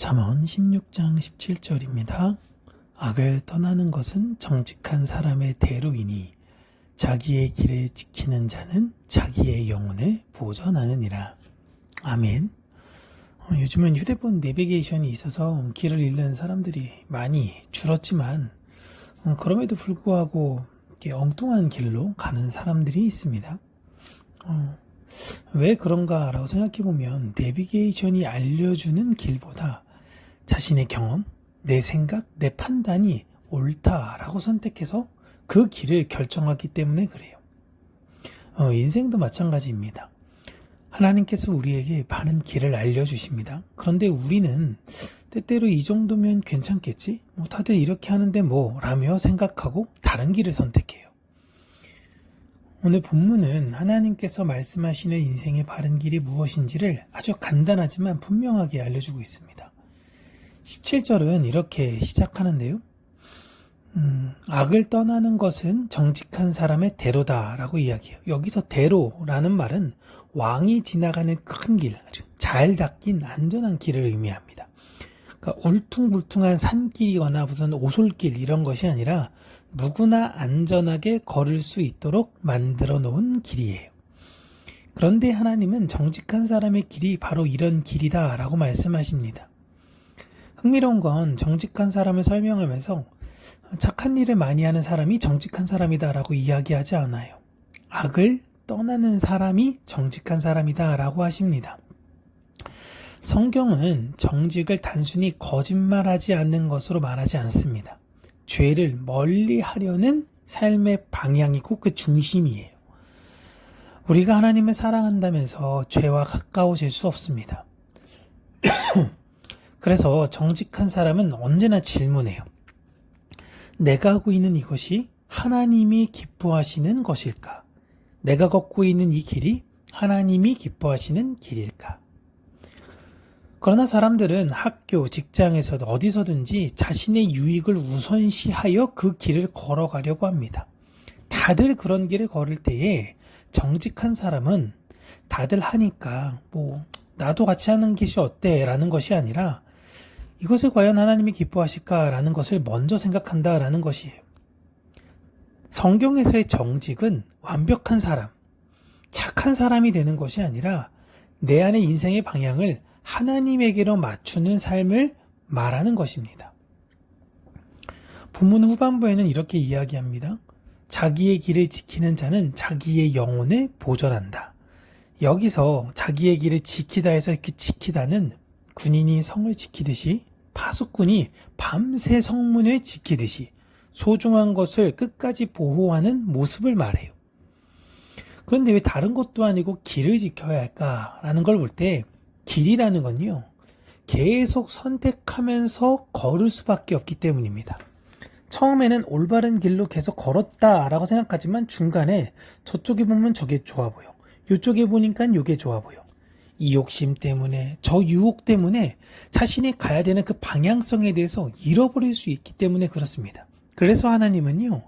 잠언 16장 17절입니다. 악을 떠나는 것은 정직한 사람의 대로이니 자기의 길을 지키는 자는 자기의 영혼을 보전하느니라. 아멘. 요즘은 휴대폰 내비게이션이 있어서 길을 잃는 사람들이 많이 줄었지만 그럼에도 불구하고 이렇게 엉뚱한 길로 가는 사람들이 있습니다. 왜 그런가라고 생각해보면 내비게이션이 알려주는 길보다 자신의 경험, 내 생각, 내 판단이 옳다라고 선택해서 그 길을 결정하기 때문에 그래요. 인생도 마찬가지입니다. 하나님께서 우리에게 바른 길을 알려주십니다. 그런데 우리는 때때로 이 정도면 괜찮겠지? 다들 이렇게 하는데 라며 생각하고 다른 길을 선택해요. 오늘 본문은 하나님께서 말씀하시는 인생의 바른 길이 무엇인지를 아주 간단하지만 분명하게 알려주고 있습니다. 17절은 이렇게 시작하는데요. 악을 떠나는 것은 정직한 사람의 대로다 라고 이야기해요. 여기서 대로라는 말은 왕이 지나가는 큰 길, 아주 잘 닦인 안전한 길을 의미합니다. 그러니까 울퉁불퉁한 산길이거나 무슨 오솔길 이런 것이 아니라 누구나 안전하게 걸을 수 있도록 만들어 놓은 길이에요. 그런데 하나님은 정직한 사람의 길이 바로 이런 길이다 라고 말씀하십니다. 흥미로운 건 정직한 사람을 설명하면서 착한 일을 많이 하는 사람이 정직한 사람이다 라고 이야기하지 않아요. 악을 떠나는 사람이 정직한 사람이다 라고 하십니다. 성경은 정직을 단순히 거짓말하지 않는 것으로 말하지 않습니다. 죄를 멀리 하려는 삶의 방향이고 그 중심이에요. 우리가 하나님을 사랑한다면서 죄와 가까워질 수 없습니다. 그래서 정직한 사람은 언제나 질문해요. 내가 하고 있는 이것이 하나님이 기뻐하시는 것일까? 내가 걷고 있는 이 길이 하나님이 기뻐하시는 길일까? 그러나 사람들은 학교, 직장에서도 어디서든지 자신의 유익을 우선시하여 그 길을 걸어가려고 합니다. 다들 그런 길을 걸을 때에 정직한 사람은 다들 하니까 나도 같이 하는 것이 어때? 라는 것이 아니라 이것을 과연 하나님이 기뻐하실까? 라는 것을 먼저 생각한다 라는 것이에요. 성경에서의 정직은 완벽한 사람, 착한 사람이 되는 것이 아니라 내 안의 인생의 방향을 하나님에게로 맞추는 삶을 말하는 것입니다. 본문 후반부에는 이렇게 이야기합니다. 자기의 길을 지키는 자는 자기의 영혼을 보전한다. 여기서 자기의 길을 지키다 해서 그 지키다는 군인이 성을 지키듯이 파수꾼이 밤새 성문을 지키듯이 소중한 것을 끝까지 보호하는 모습을 말해요. 그런데 왜 다른 것도 아니고 길을 지켜야 할까라는 걸 볼 때 길이라는 건요, 계속 선택하면서 걸을 수밖에 없기 때문입니다. 처음에는 올바른 길로 계속 걸었다라고 생각하지만 중간에 저쪽에 보면 저게 좋아 보여. 이쪽에 보니까 이게 좋아 보여. 이 욕심 때문에, 저 유혹 때문에 자신이 가야 되는 그 방향성에 대해서 잃어버릴 수 있기 때문에 그렇습니다. 그래서 하나님은요,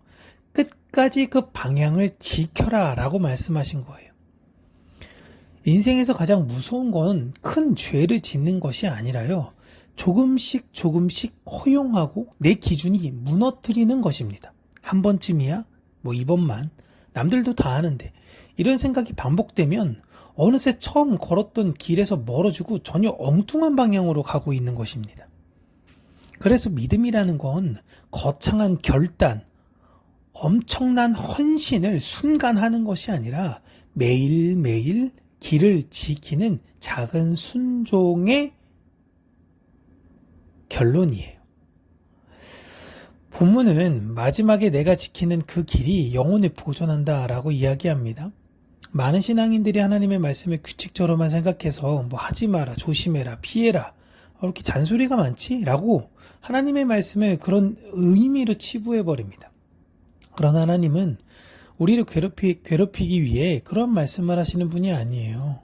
끝까지 그 방향을 지켜라 라고 말씀하신 거예요. 인생에서 가장 무서운 건 큰 죄를 짓는 것이 아니라요, 조금씩 허용하고 내 기준이 무너뜨리는 것입니다. 한 번쯤이야? 이번만. 남들도 다 하는데. 이런 생각이 반복되면 어느새 처음 걸었던 길에서 멀어지고 전혀 엉뚱한 방향으로 가고 있는 것입니다. 그래서 믿음이라는 건 거창한 결단, 엄청난 헌신을 순간 하는 것이 아니라 매일매일 길을 지키는 작은 순종의 결론이에요. 본문은 마지막에 내가 지키는 그 길이 영혼을 보존한다 라고 이야기합니다. 많은 신앙인들이 하나님의 말씀을 규칙적으로만 생각해서 하지 마라, 조심해라, 피해라, 이렇게 잔소리가 많지? 라고 하나님의 말씀을 그런 의미로 치부해버립니다. 그러나 하나님은 우리를 괴롭히기 위해 그런 말씀을 하시는 분이 아니에요.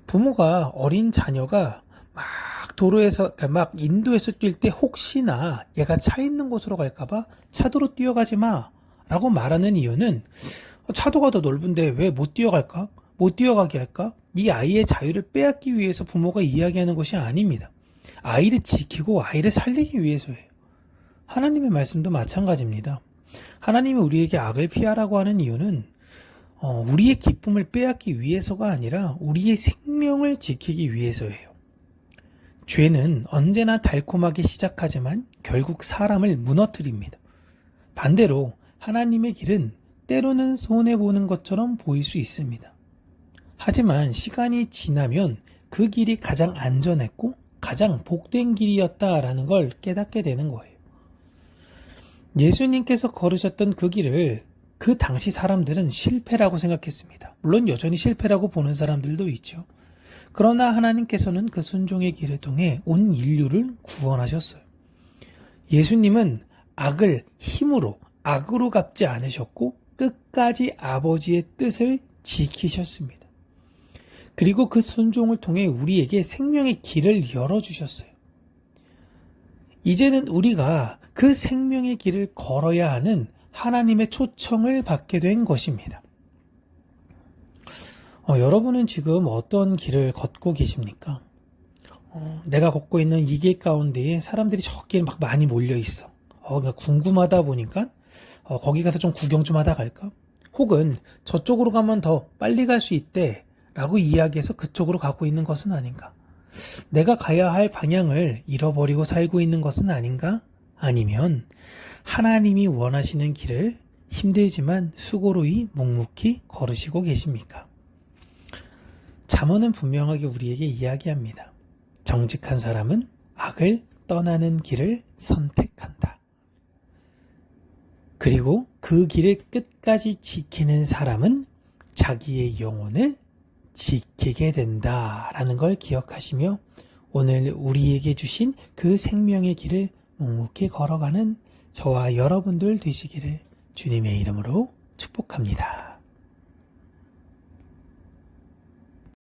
부모가 어린 자녀가 막 도로에서 막 인도에서 뛸 때 혹시나 얘가 차 있는 곳으로 갈까봐 차도로 뛰어가지 마 라고 말하는 이유는 차도가 더 넓은데 왜 못 뛰어갈까? 못 뛰어가게 할까? 이 아이의 자유를 빼앗기 위해서 부모가 이야기하는 것이 아닙니다. 아이를 지키고 아이를 살리기 위해서예요. 하나님의 말씀도 마찬가지입니다. 하나님이 우리에게 악을 피하라고 하는 이유는 우리의 기쁨을 빼앗기 위해서가 아니라 우리의 생명을 지키기 위해서예요. 죄는 언제나 달콤하게 시작하지만 결국 사람을 무너뜨립니다. 반대로 하나님의 길은 때로는 손해보는 것처럼 보일 수 있습니다. 하지만 시간이 지나면 그 길이 가장 안전했고 가장 복된 길이었다라는 걸 깨닫게 되는 거예요. 예수님께서 걸으셨던 그 길을 그 당시 사람들은 실패라고 생각했습니다. 물론 여전히 실패라고 보는 사람들도 있죠. 그러나 하나님께서는 그 순종의 길을 통해 온 인류를 구원하셨어요. 예수님은 악을 힘으로, 악으로 갚지 않으셨고 끝까지 아버지의 뜻을 지키셨습니다. 그리고 그 순종을 통해 우리에게 생명의 길을 열어주셨어요. 이제는 우리가 그 생명의 길을 걸어야 하는 하나님의 초청을 받게 된 것입니다. 여러분은 지금 어떤 길을 걷고 계십니까? 내가 걷고 있는 이 길 가운데에 사람들이 저 길 막 많이 몰려 있어. 궁금하다 보니까 거기 가서 좀 구경 좀 하다 갈까? 혹은 저쪽으로 가면 더 빨리 갈 수 있대 라고 이야기해서 그쪽으로 가고 있는 것은 아닌가? 내가 가야 할 방향을 잃어버리고 살고 있는 것은 아닌가? 아니면 하나님이 원하시는 길을 힘들지만 수고로이 묵묵히 걸으시고 계십니까? 잠언은 분명하게 우리에게 이야기합니다. 정직한 사람은 악을 떠나는 길을 선택한다. 그리고 그 길을 끝까지 지키는 사람은 자기의 영혼을 지키게 된다라는 걸 기억하시며 오늘 우리에게 주신 그 생명의 길을 묵묵히 걸어가는 저와 여러분들 되시기를 주님의 이름으로 축복합니다.